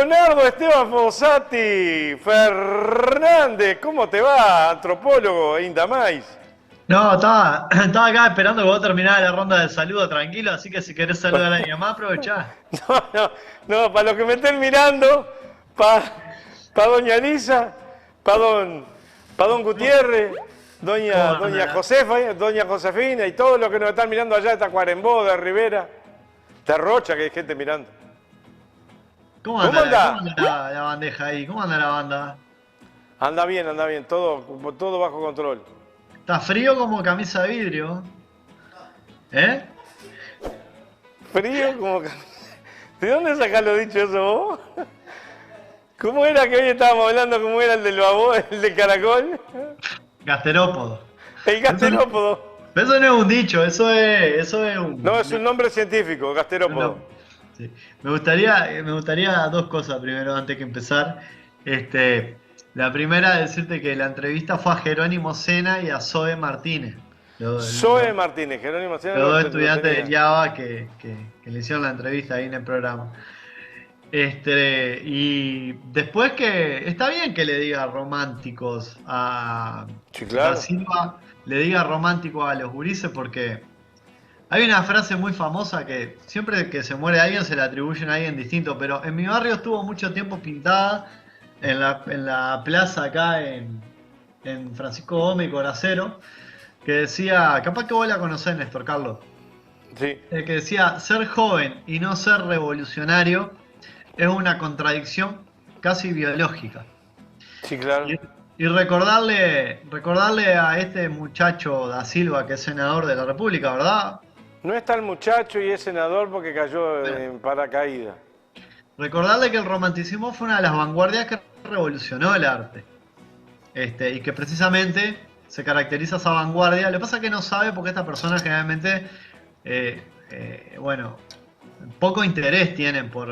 Leonardo Esteban Fossati Fernández, ¿cómo te va, antropólogo e Indamais? No, estaba acá esperando que vos terminaras la ronda de saludo tranquilo, así que si querés saludar a alguien más, aprovechá. No, no, no, para los que me estén mirando, para doña Lisa, para don Gutiérrez, ¿Cómo doña anda? Josefa, doña Josefina y todos los que nos están mirando allá de Tacuarembó, de Rivera, de Rocha, que hay gente mirando. ¿Cómo Cómo anda? anda la bandeja ahí? ¿Cómo anda la banda? Anda bien, todo bajo control. Está frío como camisa de vidrio, ¿eh? Frío como... ¿De dónde sacás lo dicho eso vos? ¿Cómo era que hoy estábamos hablando? ¿Cómo era el del babó, el del caracol? Gasterópodo. El Eso no, gasterópodo. eso no es un dicho, eso es No, es un nombre científico, gasterópodo. no. Sí. Me gustaría dos cosas primero antes que empezar. Este, la primera, decirte que la entrevista fue a Jerónimo Sena y a Zoe Martínez. Zoe Martínez, Jerónimo Sena Los dos lo estudiantes del tenía. Java que le hicieron la entrevista ahí en el programa. Y después que está bien que le diga románticos a Sí, Da claro. Silva, le diga románticos a los gurises porque hay una frase muy famosa que siempre que se muere alguien se le atribuyen a alguien distinto, pero en mi barrio estuvo mucho tiempo pintada en la plaza acá en Francisco Gómez y Coracero, que decía, capaz que vos la conocés, Néstor Carlos, Sí, que decía, ser joven y no ser revolucionario es una contradicción casi biológica. sí, claro. Y, y recordarle a este muchacho Da Silva, que es senador de la República, ¿verdad? No está el muchacho y es senador porque cayó Eh, en paracaídas. Recordarle que el romanticismo fue una de las vanguardias que revolucionó el arte. Y que precisamente se caracteriza esa vanguardia. Lo que pasa es que no sabe porque esta persona generalmente, bueno, poco interés tienen por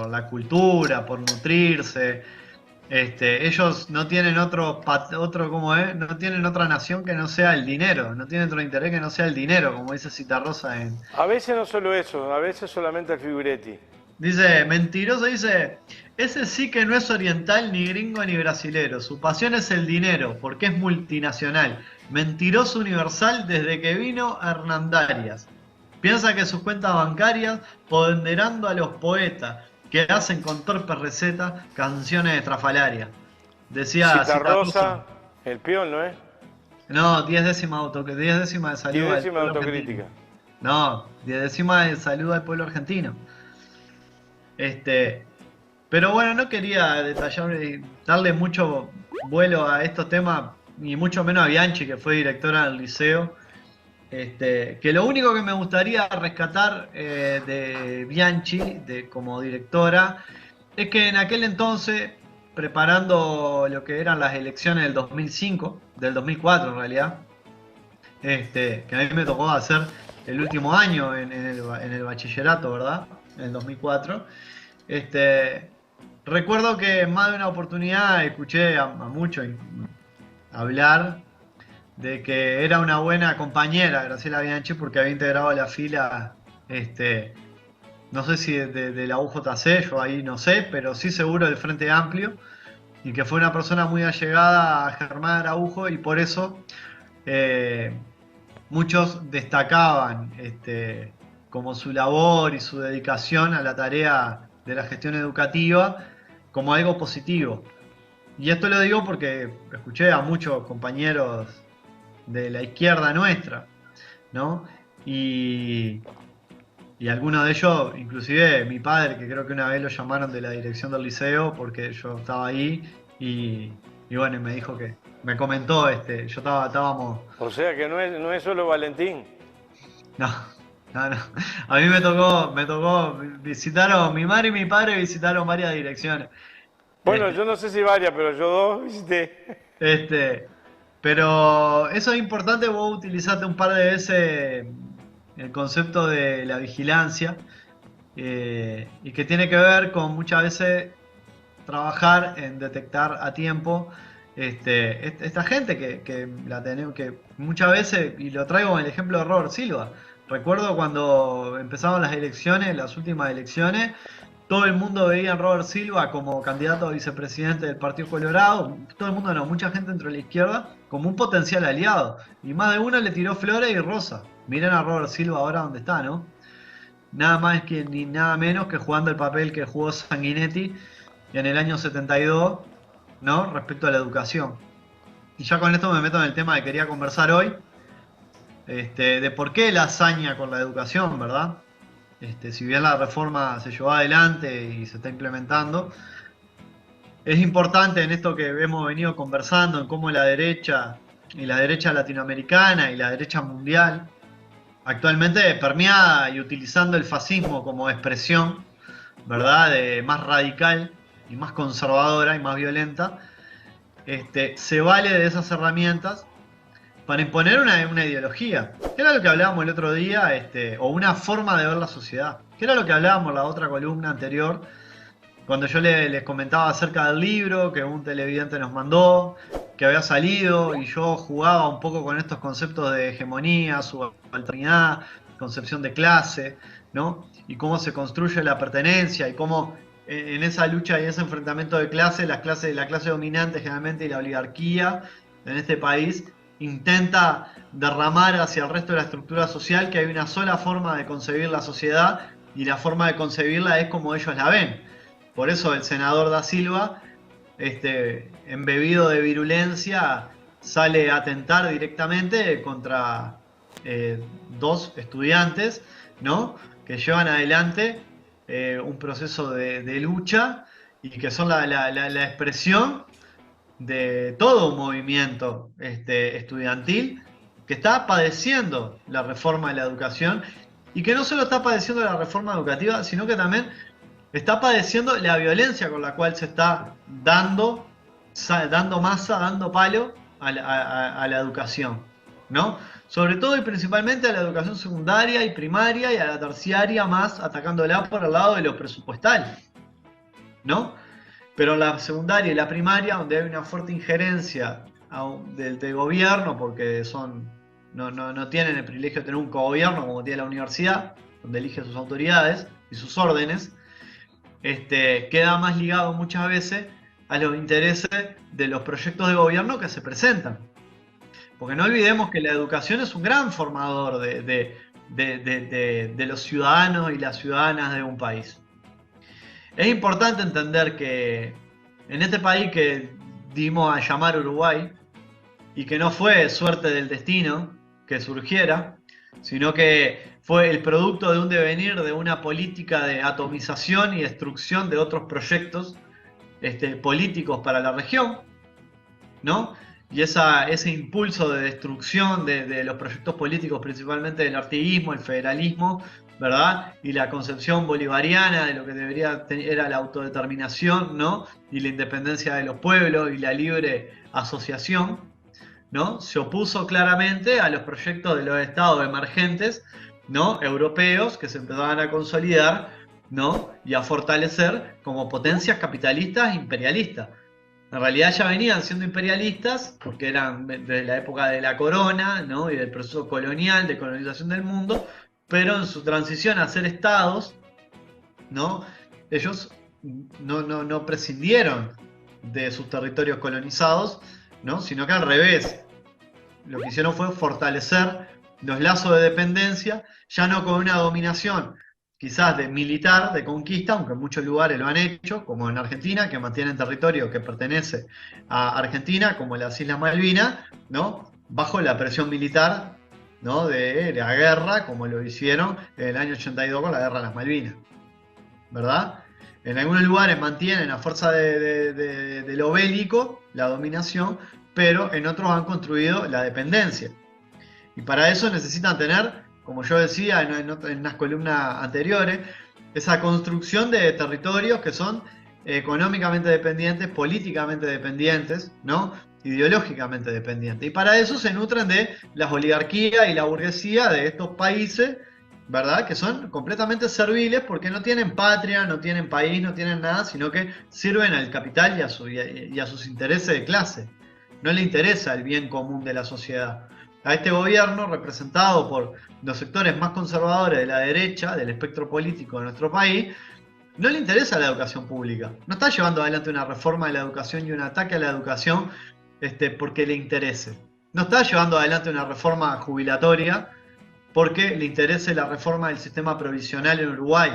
la cultura, por nutrirse. Ellos no tienen otro, ¿cómo es? No tienen otra nación que no sea el dinero, no tienen otro interés que no sea el dinero, como dice Citarrosa A veces no solo eso, a veces solamente el figuretti. dice, mentiroso, dice, ese sí que no es oriental, ni gringo, ni brasilero. Su pasión es el dinero, porque es multinacional. Mentiroso universal desde que vino a Hernandarias. Piensa que sus cuentas bancarias, ponderando a los poetas, que hacen con torpes recetas canciones estrafalarias. Decía Citarrosa. Citarrosa, el peón, ¿no es? No, 10 décimas de saludo al Décima pueblo argentino. autocrítica. No, 10 décimas de saludo al pueblo argentino. Este, pero bueno, no quería detallar y darle mucho vuelo a estos temas, ni mucho menos a Bianchi, que fue directora del liceo. Que lo único que me gustaría rescatar de Bianchi, como directora, es que en aquel entonces, preparando lo que eran las elecciones del 2005, del 2004 en realidad, que a mí me tocó hacer el último año en el bachillerato, ¿verdad? En el 2004. Recuerdo que en más de una oportunidad escuché a muchos hablar de que era una buena compañera Graciela Bianchi porque había integrado la fila, no sé si de la UJC, yo ahí no sé, pero sí seguro del Frente Amplio, y que fue una persona muy allegada a Germán Araujo y por eso eh, muchos destacaban como su labor y su dedicación a la tarea de la gestión educativa como algo positivo. Y esto lo digo porque escuché a muchos compañeros de la izquierda nuestra, ¿no? Y, y algunos de ellos, inclusive mi padre, que creo que una vez lo llamaron de la dirección del liceo porque yo estaba ahí y bueno, y me dijo que, me comentó, estábamos. O sea que no es solo Valentín. No, no, no. A mí me tocó visitaron, mi madre y mi padre visitaron varias direcciones. Bueno, Este, yo no sé si varias, pero yo dos visité. este, pero eso es importante, vos utilizaste un par de veces el concepto de la vigilancia, y que tiene que ver con muchas veces trabajar en detectar a tiempo esta gente que la tenemos, que muchas veces, y lo traigo con el ejemplo de Robert Silva. Recuerdo cuando empezaron las elecciones, las últimas elecciones, todo el mundo veía a Robert Silva como candidato a vicepresidente del Partido Colorado, todo el mundo no, mucha gente dentro de la izquierda, como un potencial aliado. Y más de uno le tiró flores y rosa. Miren a Robert Silva ahora donde está, ¿no? Nada más que ni nada menos que jugando el papel que jugó Sanguinetti en el año 72, ¿no? Respecto a la educación. Y ya con esto me meto en el tema que quería conversar hoy, de por qué la hazaña con la educación, ¿verdad? Si bien la reforma se llevó adelante y se está implementando, es importante en esto que hemos venido conversando, en cómo la derecha, y la derecha latinoamericana y la derecha mundial, actualmente permeada y utilizando el fascismo como expresión, ¿verdad?, más radical y más conservadora y más violenta, se vale de esas herramientas para imponer una ideología, que era lo que hablábamos el otro día, o una forma de ver la sociedad, que era lo que hablábamos en la otra columna anterior, cuando yo les comentaba acerca del libro que un televidente nos mandó, que había salido, y yo jugaba un poco con estos conceptos de hegemonía, subalternidad, concepción de clase, ¿no? Y cómo se construye la pertenencia y cómo en esa lucha y ese enfrentamiento de clases, la clase dominante generalmente y la oligarquía en este país intenta derramar hacia el resto de la estructura social que hay una sola forma de concebir la sociedad y la forma de concebirla es como ellos la ven. Por eso el senador Da Silva, embebido de virulencia, sale a atentar directamente contra dos estudiantes, ¿no?, que llevan adelante un proceso de lucha y que son la expresión de todo un movimiento estudiantil que está padeciendo la reforma de la educación y que no solo está padeciendo la reforma educativa, sino que también está padeciendo la violencia con la cual se está dando masa, dando palo a la educación, ¿no? Sobre todo y principalmente a la educación secundaria y primaria y a la terciaria, más atacándola por el lado de lo presupuestal, ¿no? Pero la secundaria y la primaria, donde hay una fuerte injerencia del gobierno, porque no tienen el privilegio de tener un cogobierno como tiene la universidad, donde elige sus autoridades y sus órdenes, queda más ligado muchas veces a los intereses de los proyectos de gobierno que se presentan. Porque no olvidemos que la educación es un gran formador de los ciudadanos y las ciudadanas de un país. Es importante entender que en este país que dimos a llamar Uruguay, y que no fue suerte del destino que surgiera, sino que fue el producto de un devenir de una política de atomización y destrucción de otros proyectos políticos para la región, ¿no? Y ese impulso de destrucción de los proyectos políticos, principalmente del artiguismo, el federalismo, ¿verdad?, y la concepción bolivariana de lo que era la autodeterminación, ¿no?, y la independencia de los pueblos y la libre asociación, ¿no?, se opuso claramente a los proyectos de los estados emergentes, ¿no?, europeos, que se empezaban a consolidar, ¿no?, y a fortalecer como potencias capitalistas e imperialistas. En realidad ya venían siendo imperialistas porque eran desde la época de la corona, ¿no?, y del proceso colonial, de colonización del mundo, pero en su transición a ser estados, ¿no?, ellos no prescindieron de sus territorios colonizados, ¿no?, sino que al revés, lo que hicieron fue fortalecer los lazos de dependencia, ya no con una dominación quizás militar, de conquista, aunque en muchos lugares lo han hecho, como en Argentina, que mantienen territorio que pertenece a Argentina, como las Islas Malvinas, ¿no?, bajo la presión militar, ¿no?, de la guerra, como lo hicieron en el año 82 con la guerra de las Malvinas, ¿verdad? En algunos lugares mantienen a fuerza de lo bélico la dominación, pero en otros han construido la dependencia. Y para eso necesitan tener, como yo decía en unas columnas anteriores, esa construcción de territorios que son económicamente dependientes, políticamente dependientes, ¿no?, ideológicamente dependientes. Y para eso se nutren de las oligarquías y la burguesía de estos países, ¿verdad?, que son completamente serviles porque no tienen patria, no tienen país, no tienen nada, sino que sirven al capital y a sus intereses de clase. No le interesa el bien común de la sociedad. A este gobierno, representado por los sectores más conservadores de la derecha, del espectro político de nuestro país, no le interesa la educación pública. No está llevando adelante una reforma de la educación y un ataque a la educación porque le interese. No está llevando adelante una reforma jubilatoria porque le interese la reforma del sistema provisional en Uruguay.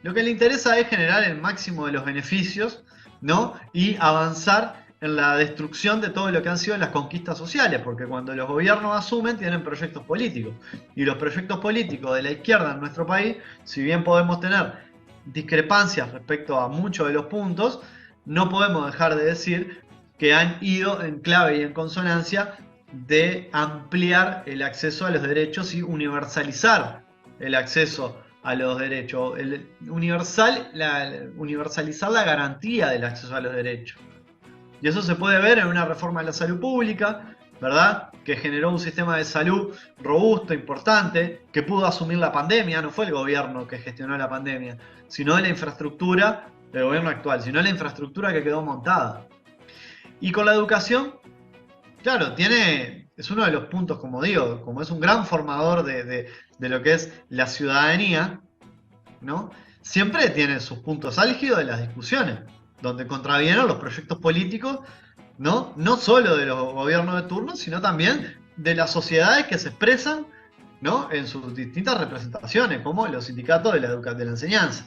Lo que le interesa es generar el máximo de los beneficios, ¿no? Y avanzar en la destrucción de todo lo que han sido las conquistas sociales, porque cuando los gobiernos asumen tienen proyectos políticos. Y los proyectos políticos de la izquierda en nuestro país, si bien podemos tener discrepancias respecto a muchos de los puntos, no podemos dejar de decir que han ido en clave y en consonancia de ampliar el acceso a los derechos y universalizar el acceso a los derechos, universalizar la garantía del acceso a los derechos. Y eso se puede ver en una reforma de la salud pública, ¿verdad? Que generó un sistema de salud robusto, importante, que pudo asumir la pandemia. No fue el gobierno que gestionó la pandemia, sino la infraestructura del gobierno actual, sino la infraestructura que quedó montada. Y con la educación, claro, es uno de los puntos, como digo, como es un gran formador de lo que es la ciudadanía, ¿no? Siempre tiene sus puntos álgidos de las discusiones, donde contravienen los proyectos políticos, ¿no? No solo de los gobiernos de turno, sino también de las sociedades que se expresan, ¿no? En sus distintas representaciones, como los sindicatos de la enseñanza.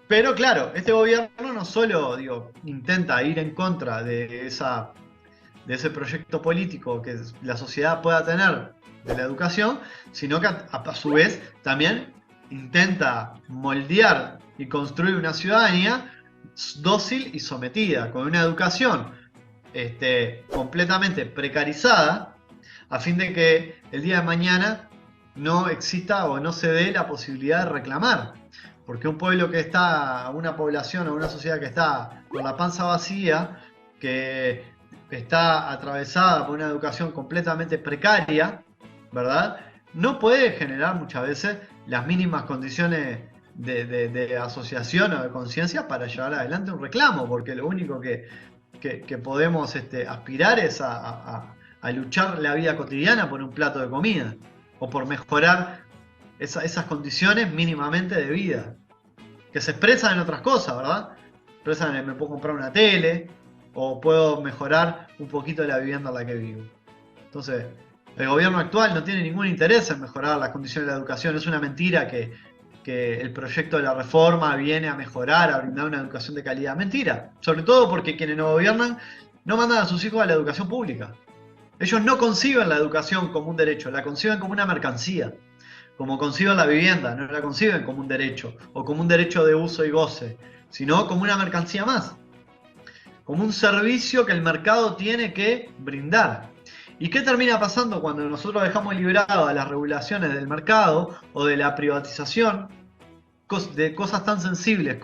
Pero claro, este gobierno no solo, intenta ir en contra de ese proyecto político que la sociedad pueda tener de la educación, sino que a su vez también intenta moldear y construir una ciudadanía dócil y sometida, con una educación completamente precarizada, a fin de que el día de mañana no exista o no se dé la posibilidad de reclamar. Porque un pueblo que está, una población o una sociedad que está con la panza vacía, que está atravesada por una educación completamente precaria, ¿verdad? No puede generar muchas veces las mínimas condiciones de asociación o de conciencia para llevar adelante un reclamo, porque lo único que podemos aspirar es a luchar la vida cotidiana por un plato de comida, o por mejorar esas condiciones mínimamente de vida, que se expresan en otras cosas, ¿verdad? Expresan en me puedo comprar una tele, o puedo mejorar un poquito la vivienda en la que vivo. Entonces, el gobierno actual no tiene ningún interés en mejorar las condiciones de la educación. Es una mentira que el proyecto de la reforma viene a mejorar, a brindar una educación de calidad. Mentira. Sobre todo porque quienes no gobiernan no mandan a sus hijos a la educación pública. Ellos no conciben la educación como un derecho, la conciben como una mercancía. Como conciben la vivienda, no la conciben como un derecho, o como un derecho de uso y goce, sino como una mercancía más. Como un servicio que el mercado tiene que brindar. ¿Y qué termina pasando cuando nosotros dejamos liberado a las regulaciones del mercado o de la privatización de cosas tan sensibles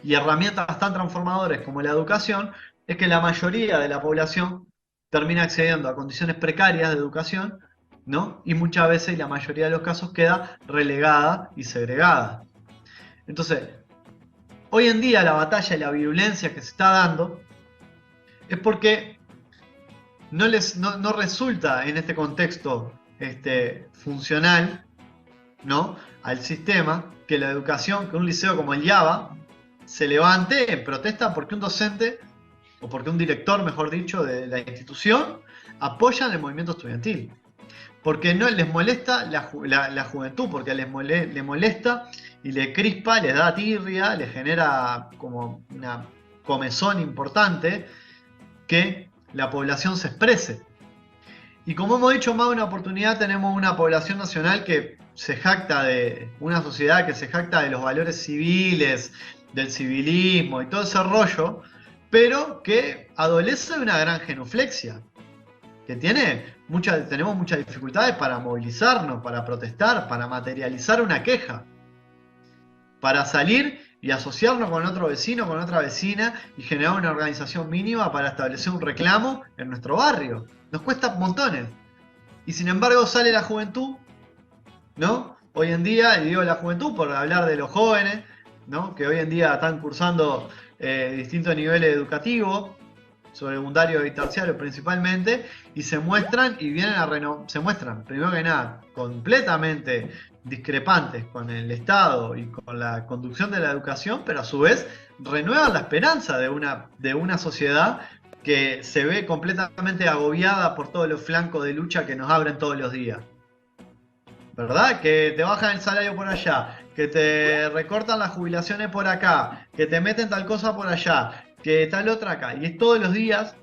y herramientas tan transformadoras como la educación? Es que la mayoría de la población termina accediendo a condiciones precarias de educación, ¿no? Y muchas veces, la mayoría de los casos, queda relegada y segregada. Entonces, hoy en día la batalla y la violencia que se está dando es porque no resulta en este contexto funcional, ¿no?, al sistema, que la educación, que un liceo como el IABA se levante en protesta porque un docente, o porque un director, mejor dicho, de la institución, apoyan el movimiento estudiantil. Porque no les molesta la juventud, porque le molesta y le crispa, les da tirria, les genera como una comezón importante que la población se exprese. Y como hemos dicho más de una oportunidad, tenemos una población nacional que se jacta de una sociedad que se jacta de los valores civiles, del civilismo y todo ese rollo, pero que adolece de una gran genuflexia, que tenemos muchas dificultades para movilizarnos, para protestar, para materializar una queja, para salir y asociarnos con otro vecino, con otra vecina y generar una organización mínima para establecer un reclamo en nuestro barrio. Nos cuesta montones. Y sin embargo sale la juventud, ¿no? Hoy en día, y digo la juventud por hablar de los jóvenes, ¿no?, que hoy en día están cursando distintos niveles educativos, secundario y terciario principalmente, y se muestran y vienen se muestran, primero que nada, completamente discrepantes con el Estado y con la conducción de la educación, pero a su vez renuevan la esperanza de una sociedad que se ve completamente agobiada por todos los flancos de lucha que nos abren todos los días. ¿Verdad? Que te bajan el salario por allá, que te recortan las jubilaciones por acá, que te meten tal cosa por allá, que tal otra acá. Y es todos los días,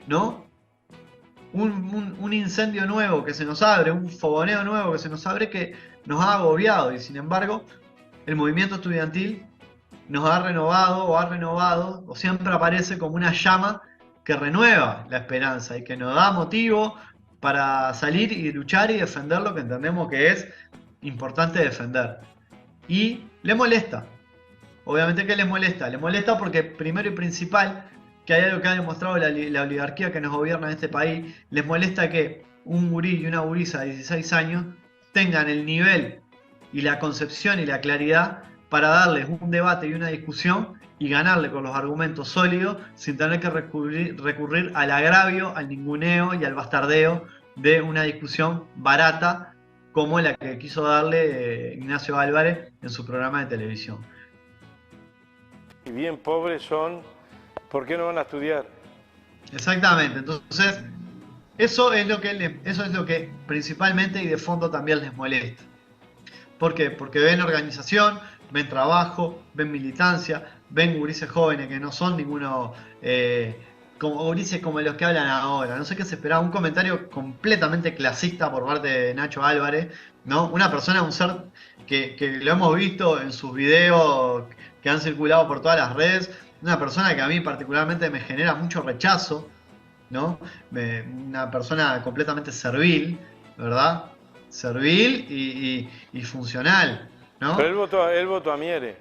¿no? Un incendio nuevo que se nos abre, un fogoneo nuevo que se nos abre que nos ha agobiado. Y sin embargo, el movimiento estudiantil nos ha renovado, o siempre aparece como una llama que renueva la esperanza y que nos da motivo para salir y luchar y defender lo que entendemos que es importante defender. Y le molesta. Obviamente que le molesta porque primero y principal, que hay algo que ha demostrado la oligarquía que nos gobierna en este país, les molesta que un gurí y una gurisa de 16 años tengan el nivel y la concepción y la claridad para darles un debate y una discusión y ganarle con los argumentos sólidos sin tener que recurrir al agravio, al ninguneo y al bastardeo de una discusión barata como la que quiso darle Ignacio Álvarez en su programa de televisión. Y bien pobres son, ¿por qué no van a estudiar? Exactamente, entonces eso es lo que principalmente y de fondo también les molesta. ¿Por qué? Porque ven organización, ven trabajo, ven militancia, ven gurises jóvenes que no son ninguno como gurises como los que hablan ahora. No sé qué se esperaba, un comentario completamente clasista por parte de Nacho Álvarez, ¿no? Una persona, un ser que lo hemos visto en sus videos que han circulado por todas las redes, una persona que a mí particularmente me genera mucho rechazo, ¿no? Una persona completamente servil, ¿verdad? Servil y funcional, ¿no? Pero él votó a Miere.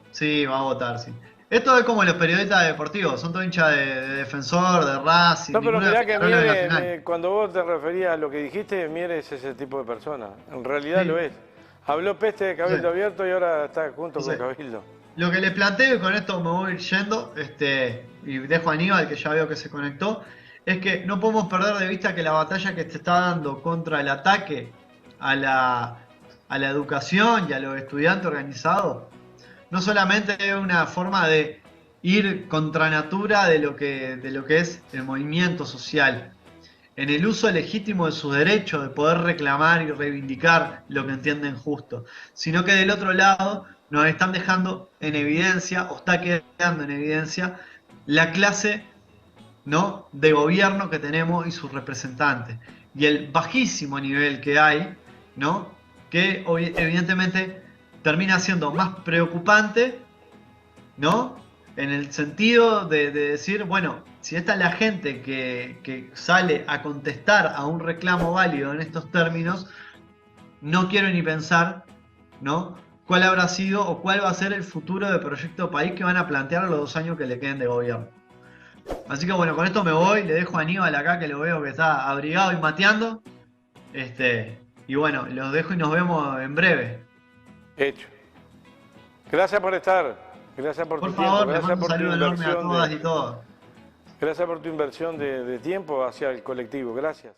Sí, va a votar, sí. Esto es como los periodistas deportivos, son todos hinchas de Defensor, de Racing. No, pero mirá que Miere, Nacional. cuando vos te referías a lo que dijiste, Miere es ese tipo de persona. En realidad Sí. lo es. Habló peste de Cabildo Sí. Abierto y ahora está junto Sí. con Cabildo. Lo que les planteo, y con esto me voy yendo, y dejo a Aníbal, que ya veo que se conectó, es que no podemos perder de vista que la batalla que se está dando contra el ataque a la educación y a los estudiantes organizados, no solamente es una forma de ir contra natura de lo que es el movimiento social, en el uso legítimo de sus derechos de poder reclamar y reivindicar lo que entienden justo, sino que del otro lado nos están dejando en evidencia, o está quedando en evidencia, la clase, ¿no?, de gobierno que tenemos y sus representantes, y el bajísimo nivel que hay, ¿no?, que evidentemente termina siendo más preocupante, ¿no?, en el sentido de decir, bueno, si esta es la gente que sale a contestar a un reclamo válido en estos términos, no quiero ni pensar, ¿no?, cuál habrá sido o cuál va a ser el futuro del proyecto país que van a plantear los 2 años que le queden de gobierno. Así que bueno, con esto me voy, le dejo a Aníbal acá que lo veo que está abrigado y mateando. Y bueno, los dejo y nos vemos en breve. Hecho. Gracias por estar. Gracias por tu tiempo. Por favor, les Gracias mando un por tu saludo enorme a inversión todas y todos. Gracias por tu inversión de tiempo hacia el colectivo. Gracias.